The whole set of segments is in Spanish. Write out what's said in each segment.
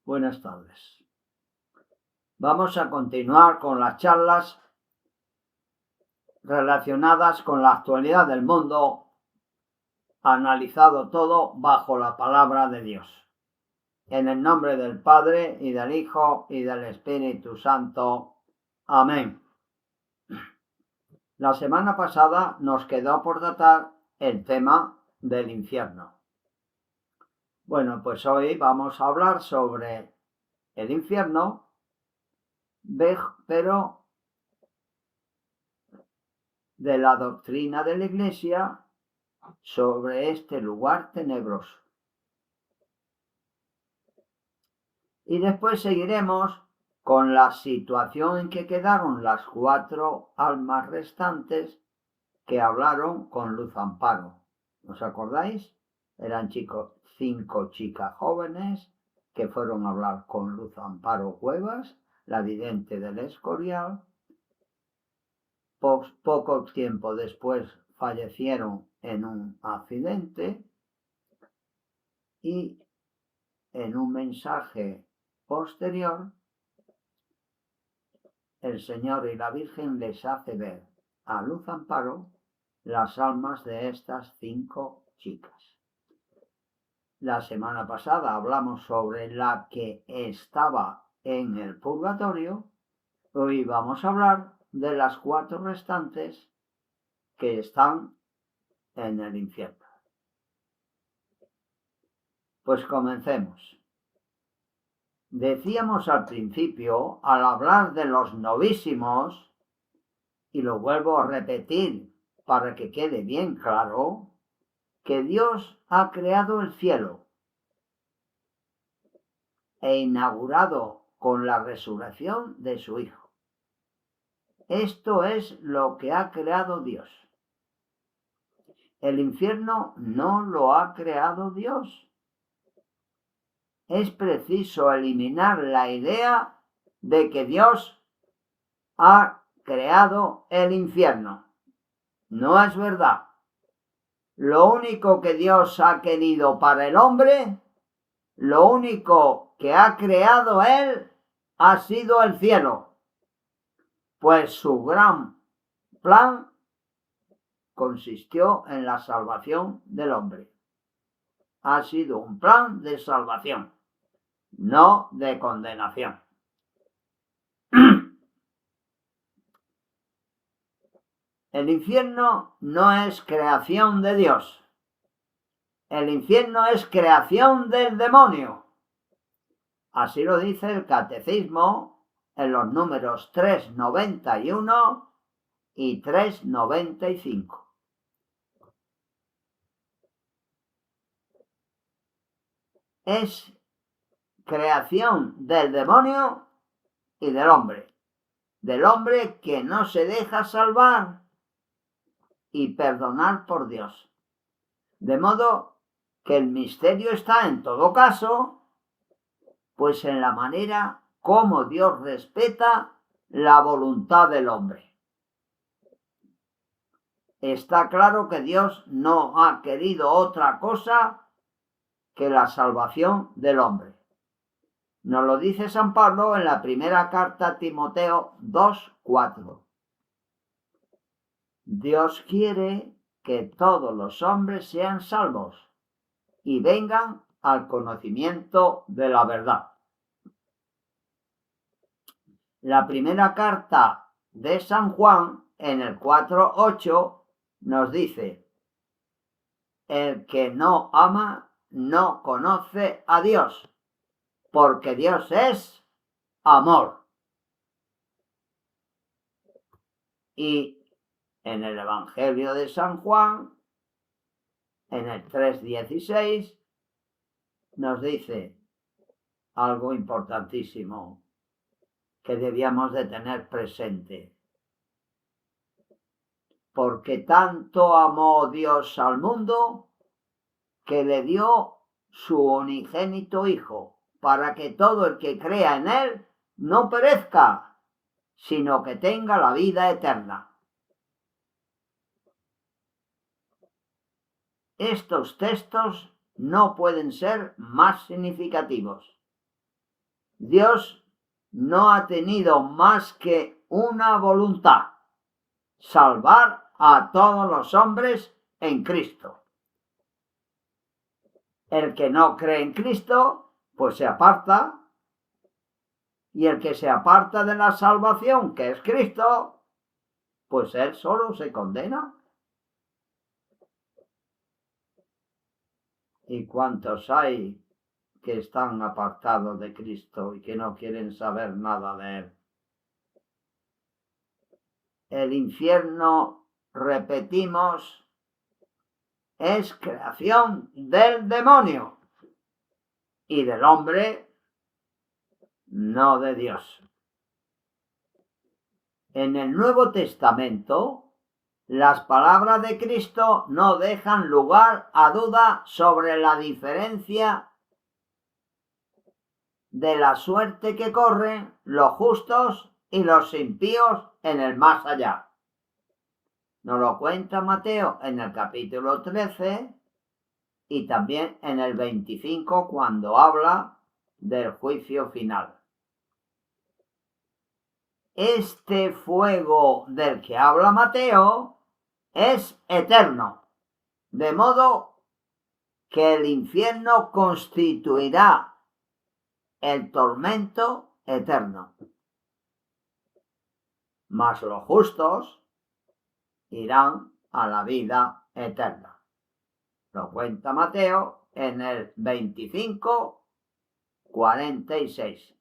Buenas tardes. Vamos a continuar con las charlas relacionadas con la actualidad del mundo, analizado todo bajo la palabra de Dios. En el nombre del Padre, y del Hijo, y del Espíritu Santo. Amén. La semana pasada nos quedó por tratar el tema del infierno. Bueno, pues hoy vamos a hablar sobre el infierno, pero de la doctrina de la Iglesia sobre este lugar tenebroso. Y después seguiremos con la situación en que quedaron las 4 almas restantes que hablaron con Luz Amparo. ¿Os acordáis? Eran 5 chicas jóvenes que fueron a hablar con Luz Amparo Cuevas, la vidente del Escorial. Poco tiempo después fallecieron en un accidente y en un mensaje posterior el Señor y la Virgen les hace ver a Luz Amparo las almas de estas 5 chicas. La semana pasada hablamos sobre la que estaba en el purgatorio. Hoy vamos a hablar de las 4 restantes que están en el infierno. Pues comencemos. Decíamos al principio, al hablar de los novísimos, y lo vuelvo a repetir para que quede bien claro, que Dios ha creado el cielo e inaugurado con la resurrección de su Hijo. Esto es lo que ha creado Dios. El infierno no lo ha creado Dios. Es preciso eliminar la idea de que Dios ha creado el infierno. No es verdad. Lo único que Dios ha querido para el hombre, lo único que ha creado Él, ha sido el cielo. Pues su gran plan consistió en la salvación del hombre. Ha sido un plan de salvación, no de condenación. El infierno no es creación de Dios. El infierno es creación del demonio. Así lo dice el Catecismo en los números 391 y 395. Es creación del demonio y del hombre que no se deja salvar y perdonar por Dios. De modo que el misterio está en todo caso, pues en la manera como Dios respeta la voluntad del hombre. Está claro que Dios no ha querido otra cosa que la salvación del hombre. Nos lo dice San Pablo en la primera carta a Timoteo 2:4. Dios quiere que todos los hombres sean salvos y vengan al conocimiento de la verdad. La primera carta de San Juan, en el 4:8, nos dice: el que no ama no conoce a Dios, porque Dios es amor. Y en el Evangelio de San Juan, en el 3:16, nos dice algo importantísimo que debíamos de tener presente. Porque tanto amó Dios al mundo que le dio su unigénito Hijo, para que todo el que crea en Él no perezca, sino que tenga la vida eterna. Estos textos no pueden ser más significativos. Dios no ha tenido más que una voluntad: salvar a todos los hombres en Cristo. El que no cree en Cristo, pues se aparta, y el que se aparta de la salvación, que es Cristo, pues él solo se condena. ¿Y cuántos hay que están apartados de Cristo y que no quieren saber nada de él? El infierno, repetimos, es creación del demonio y del hombre, no de Dios. En el Nuevo Testamento, las palabras de Cristo no dejan lugar a duda sobre la diferencia de la suerte que corren los justos y los impíos en el más allá. Nos lo cuenta Mateo en el capítulo 13 y también en el 25, cuando habla del juicio final. Este fuego del que habla Mateo es eterno, de modo que el infierno constituirá el tormento eterno. Mas los justos irán a la vida eterna. Lo cuenta Mateo en el 25, 46.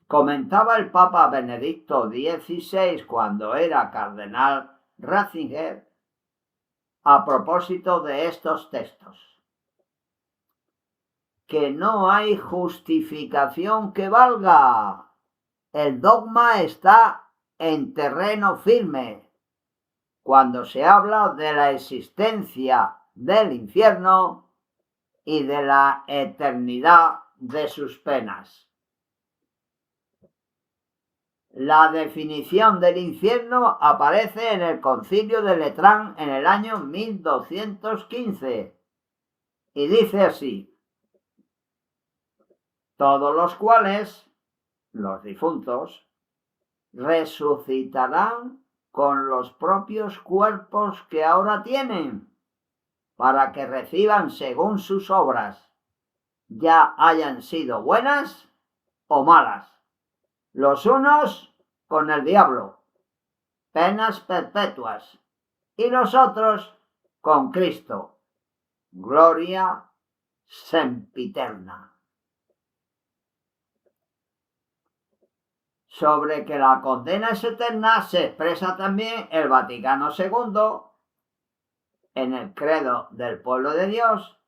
Comentaba el Papa Benedicto XVI cuando era cardenal Ratzinger a propósito de estos textos: que no hay justificación que valga. El dogma está en terreno firme cuando se habla de la existencia del infierno y de la eternidad de sus penas. La definición del infierno aparece en el Concilio de Letrán en el año 1215 y dice así: todos los cuales, los difuntos, resucitarán con los propios cuerpos que ahora tienen, para que reciban según sus obras, ya hayan sido buenas o malas. Los unos con el diablo, penas perpetuas, y los otros con Cristo, gloria sempiterna. Sobre que la condena es eterna se expresa también el Vaticano II en el Credo del Pueblo de Dios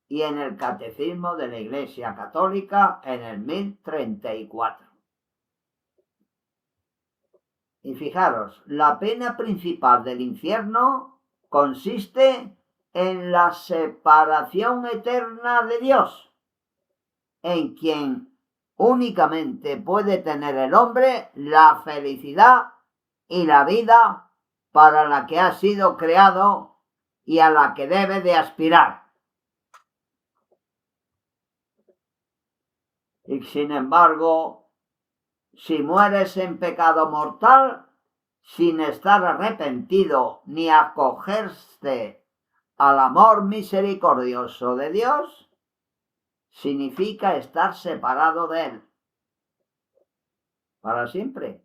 y en el Catecismo de la Iglesia Católica en el 1034. Y fijaros, la pena principal del infierno consiste en la separación eterna de Dios, en quien únicamente puede tener el hombre la felicidad y la vida para la que ha sido creado y a la que debe de aspirar. Y sin embargo, si mueres en pecado mortal, sin estar arrepentido ni acogerse al amor misericordioso de Dios, significa estar separado de Él para siempre,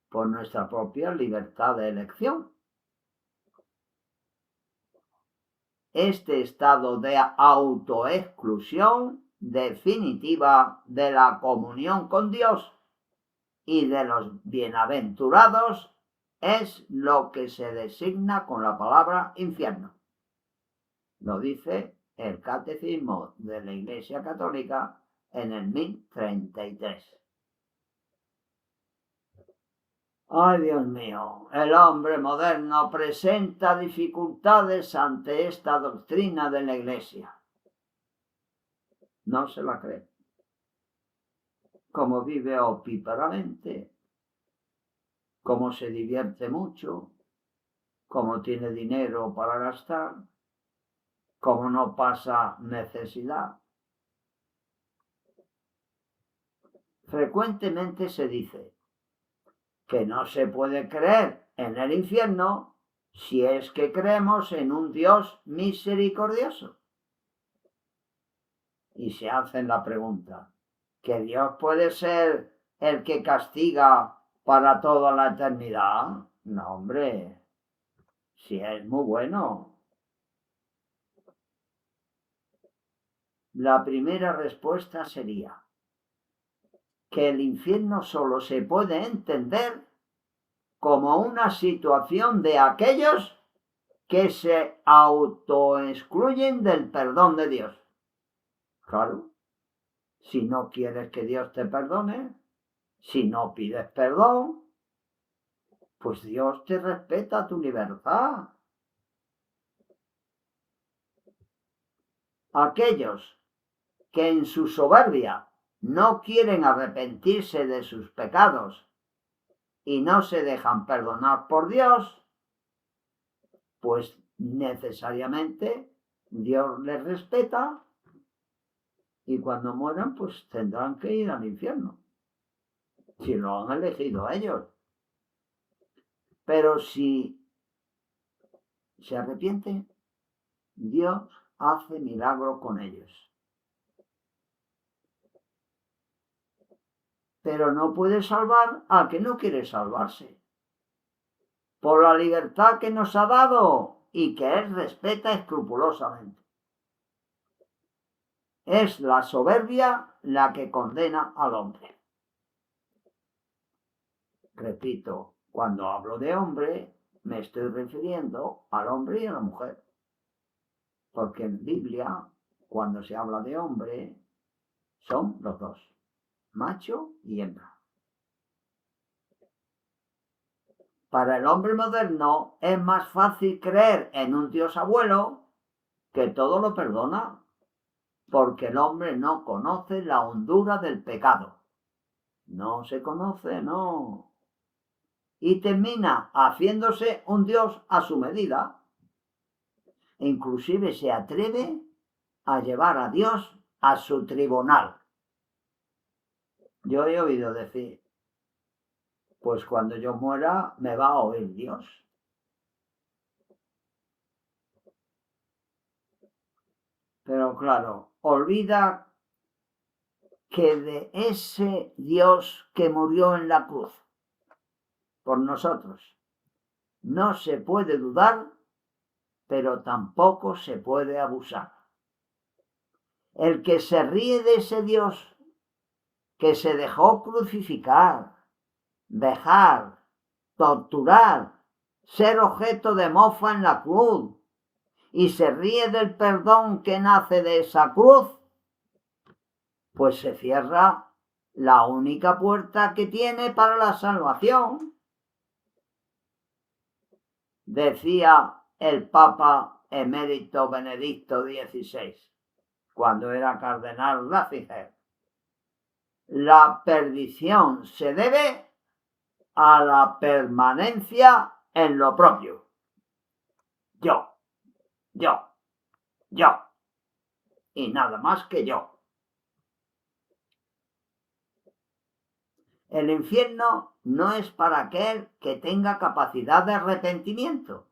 por nuestra propia libertad de elección. Este estado de autoexclusión definitiva de la comunión con Dios y de los bienaventurados es lo que se designa con la palabra infierno. Lo dice el Catecismo de la Iglesia Católica en el 1033. Ay, Dios mío, el hombre moderno presenta dificultades ante esta doctrina de la Iglesia. No se la cree. Como vive opíparamente, como se divierte mucho, como tiene dinero para gastar, como no pasa necesidad, Frecuentemente se dice que no se puede creer en el infierno si es que creemos en un Dios misericordioso. Y se hacen la pregunta, ¿que Dios puede ser el que castiga para toda la eternidad? No, hombre, si es muy bueno. La primera respuesta sería que el infierno solo se puede entender como una situación de aquellos que se autoexcluyen del perdón de Dios. Claro, si no quieres que Dios te perdone, si no pides perdón, pues Dios te respeta tu libertad. Aquellos que en su soberbia no quieren arrepentirse de sus pecados y no se dejan perdonar por Dios, pues necesariamente Dios les respeta y cuando mueran pues tendrán que ir al infierno, si lo han elegido ellos. Pero si se arrepienten, Dios hace milagro con ellos. Pero no puede salvar al que no quiere salvarse, por la libertad que nos ha dado y que Él respeta escrupulosamente. Es la soberbia la que condena al hombre. Repito, cuando hablo de hombre, me estoy refiriendo al hombre y a la mujer. Porque en Biblia, cuando se habla de hombre, son los dos, macho y hembra. Para el hombre moderno es más fácil creer en un Dios abuelo que todo lo perdona, porque el hombre no conoce la hondura del pecado. No se conoce, no. Y termina haciéndose un Dios a su medida. E inclusive se atreve a llevar a Dios a su tribunal. Yo he oído decir, pues cuando yo muera me va a oír Dios. Pero claro, olvida que de ese Dios que murió en la cruz por nosotros no se puede dudar, pero tampoco se puede abusar. El que se ríe de ese Dios que se dejó crucificar, vejar, torturar, ser objeto de mofa en la cruz y se ríe del perdón que nace de esa cruz, pues se cierra la única puerta que tiene para la salvación. Decía el Papa emérito Benedicto XVI, cuando era cardenal Ratzinger, la perdición se debe a la permanencia en lo propio. Yo, y nada más que yo. El infierno no es para aquel que tenga capacidad de arrepentimiento.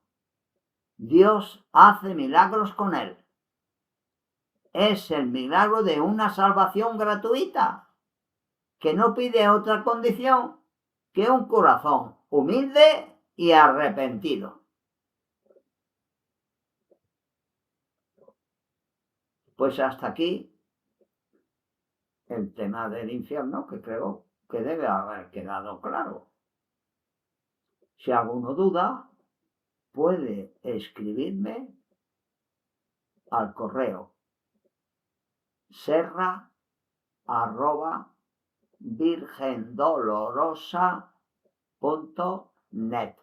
Dios hace milagros con él. Es el milagro de una salvación gratuita, que no pide otra condición que un corazón humilde y arrepentido. Pues hasta aquí el tema del infierno, que creo que debe haber quedado claro. Si alguno duda, puede escribirme al correo serra@virgendolorosa.net.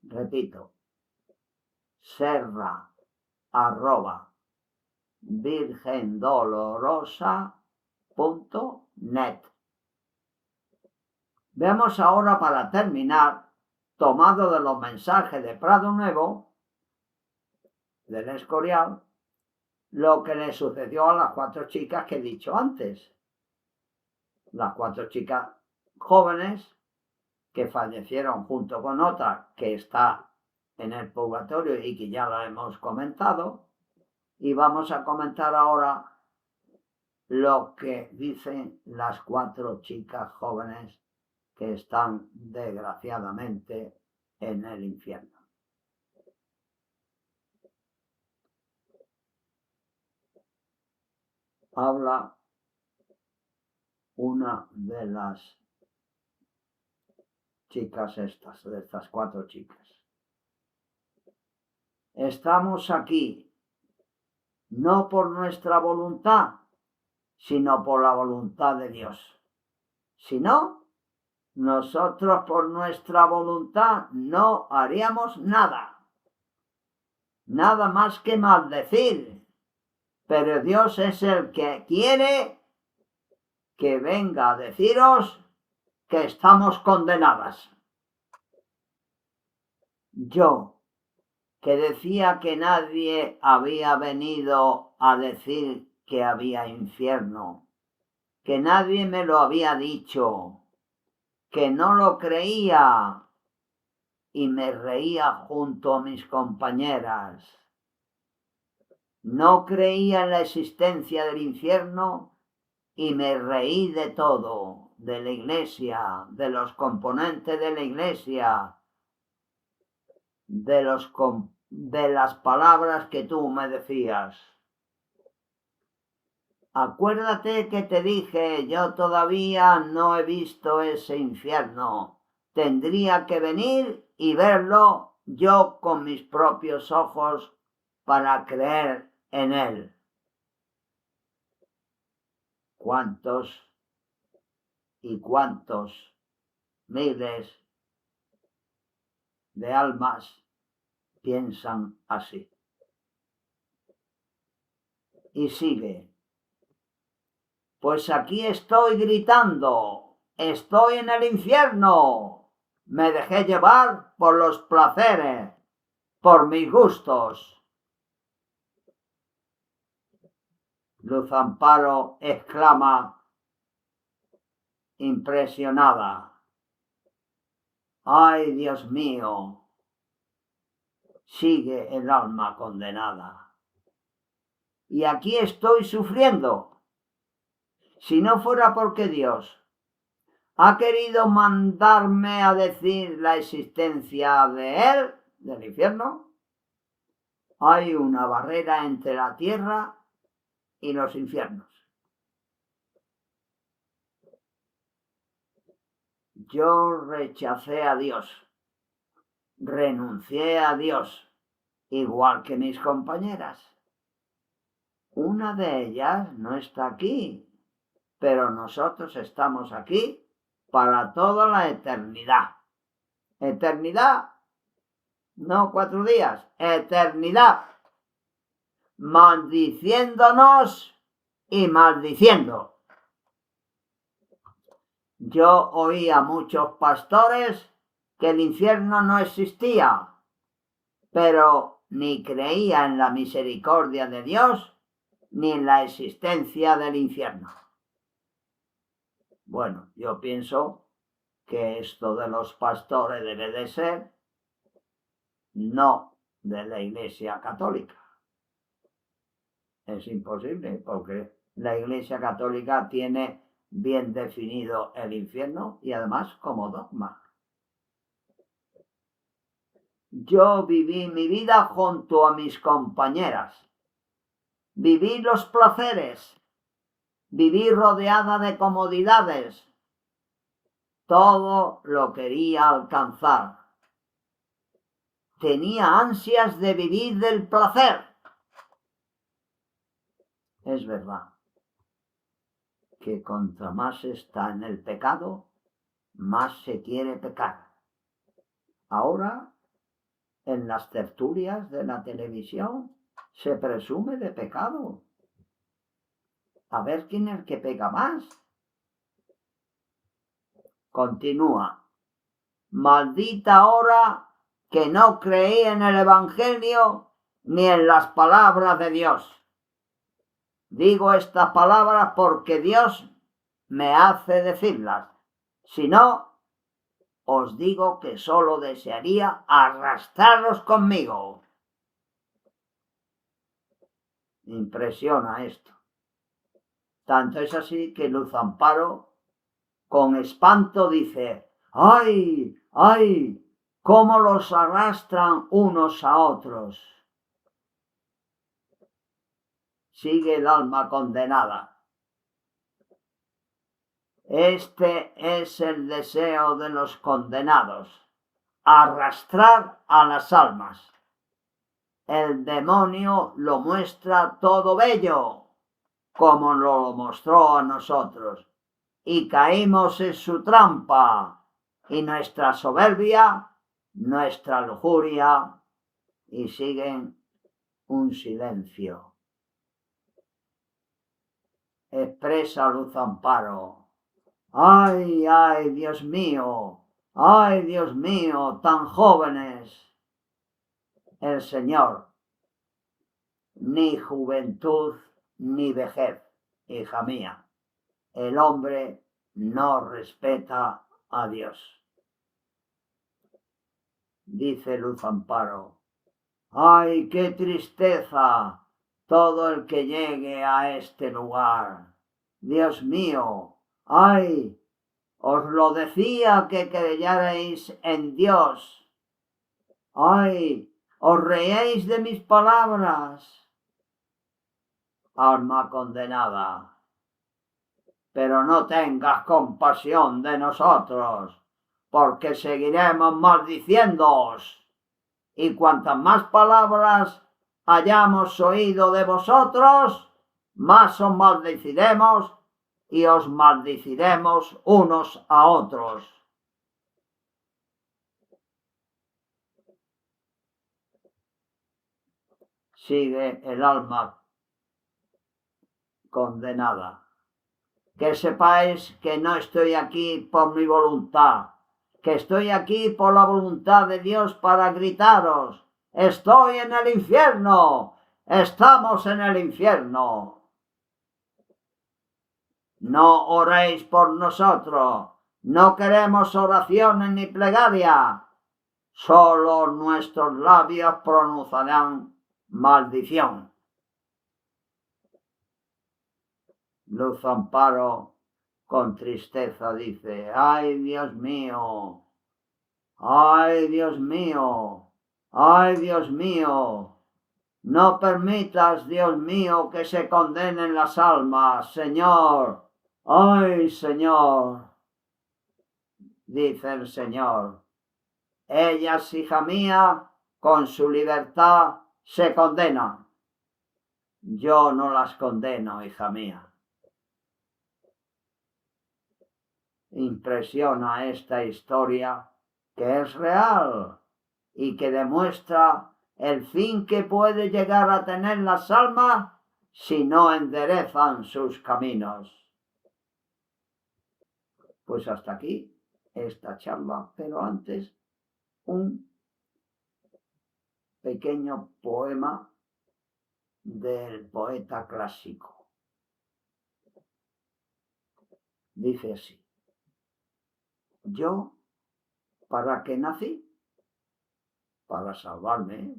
Repito, serra@virgendolorosa.net. Veamos ahora, para terminar, tomado de los mensajes de Prado Nuevo, del Escorial, lo que le sucedió a las 4 chicas que he dicho antes. las 4 chicas jóvenes que fallecieron junto con otra que está en el purgatorio y que ya la hemos comentado. Y vamos a comentar ahora lo que dicen las 4 chicas jóvenes que están desgraciadamente en el infierno. Habla una de las chicas estas, de estas 4 chicas. Estamos aquí no por nuestra voluntad, sino por la voluntad de Dios. Si no, nosotros por nuestra voluntad no haríamos nada. Nada más que maldecir. Pero Dios es el que quiere que venga a deciros que estamos condenadas. Yo, que decía que nadie había venido a decir que había infierno, que nadie me lo había dicho, que no lo creía y me reía junto a mis compañeras. No creía en la existencia del infierno y me reí de todo, de la iglesia, de los componentes de la iglesia, de las palabras que tú me decías. Acuérdate que te dije, yo todavía no he visto ese infierno. Tendría que venir y verlo yo con mis propios ojos para creer en él. ¿Cuántos y cuántos miles de almas piensan así? Y sigue. Pues aquí estoy gritando, estoy en el infierno. Me dejé llevar por los placeres, por mis gustos. Luz Amparo exclama, impresionada. ¡Ay, Dios mío! Sigue el alma condenada. Y aquí estoy sufriendo. Si no fuera porque Dios ha querido mandarme a decir la existencia de él, del infierno, hay una barrera entre la tierra y los infiernos. Yo rechacé a Dios, renuncié a Dios, igual que mis compañeras. Una de ellas no está aquí, pero nosotros estamos aquí para toda la eternidad. Eternidad, no 4 días, eternidad. Maldiciéndonos y maldiciendo. Yo oí a muchos pastores que el infierno no existía, pero ni creía en la misericordia de Dios ni en la existencia del infierno. Bueno, yo pienso que esto de los pastores debe de ser no de la Iglesia Católica. Es imposible porque la Iglesia Católica tiene bien definido el infierno y además como dogma. Yo viví mi vida junto a mis compañeras. Viví los placeres. Viví rodeada de comodidades. Todo lo quería alcanzar. Tenía ansias de vivir del placer. Es verdad que contra más está en el pecado, más se quiere pecar. Ahora, en las tertulias de la televisión, se presume de pecado. A ver quién es el que pega más. Continúa. Maldita hora que no creí en el Evangelio ni en las palabras de Dios. Digo estas palabras porque Dios me hace decirlas. Si no, os digo que solo desearía arrastraros conmigo. Impresiona esto. Tanto es así que Luz Amparo, con espanto, dice: ¡ay, ay! ¿Cómo los arrastran unos a otros? Sigue el alma condenada. Este es el deseo de los condenados: arrastrar a las almas. El demonio lo muestra todo bello, como lo mostró a nosotros, y caímos en su trampa, y nuestra soberbia, nuestra lujuria, y siguen un silencio. Expresa Luz Amparo: ¡ay, ay, Dios mío! ¡Ay, Dios mío, tan jóvenes! El Señor, ni juventud ni vejez, hija mía. El hombre no respeta a Dios. Dice Luz Amparo: ¡ay, qué tristeza todo el que llegue a este lugar! Dios mío, ¡ay! Os lo decía que creyerais en Dios. ¡Ay! Os reíais de mis palabras. Alma condenada, pero no tengas compasión de nosotros, porque seguiremos maldiciéndoos. Y cuantas más palabras hayamos oído de vosotros, más os maldeciremos y os maldeciremos unos a otros. Sigue el alma condenada. Que sepáis que no estoy aquí por mi voluntad, que estoy aquí por la voluntad de Dios para gritaros: estoy en el infierno, estamos en el infierno. No oréis por nosotros, no queremos oraciones ni plegaria, solo nuestros labios pronunciarán maldición. Luz Amparo con tristeza dice: ¡ay, Dios mío! ¡ay, Dios mío! ¡ay, Dios mío! No permitas, Dios mío, que se condenen las almas, Señor. ¡ay, Señor! Dice el Señor: ellas, hija mía, con su libertad se condenan. Yo no las condeno, hija mía. Impresiona esta historia, que es real y que demuestra el fin que puede llegar a tener las almas si no enderezan sus caminos. Pues hasta aquí esta charla, pero antes un pequeño poema del poeta clásico. Dice así: yo, ¿para qué nací? Para salvarme.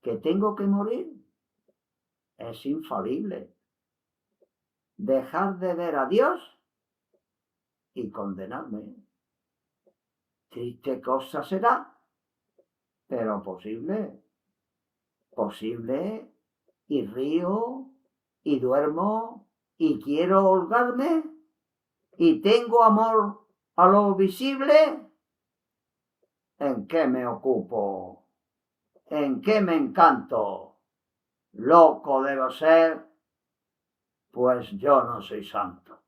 ¿Que tengo que morir? Es infalible. Dejar de ver a Dios y condenarme. Triste cosa será, pero posible. Posible, y río, y duermo, y quiero holgarme, y tengo amor a lo visible. ¿En qué me ocupo? ¿En qué me encanto? Loco debo ser, pues yo no soy santo.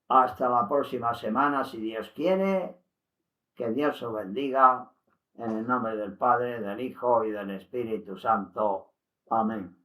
Hasta la próxima semana, si Dios quiere. Que Dios os bendiga, en el nombre del Padre, del Hijo y del Espíritu Santo. Amén.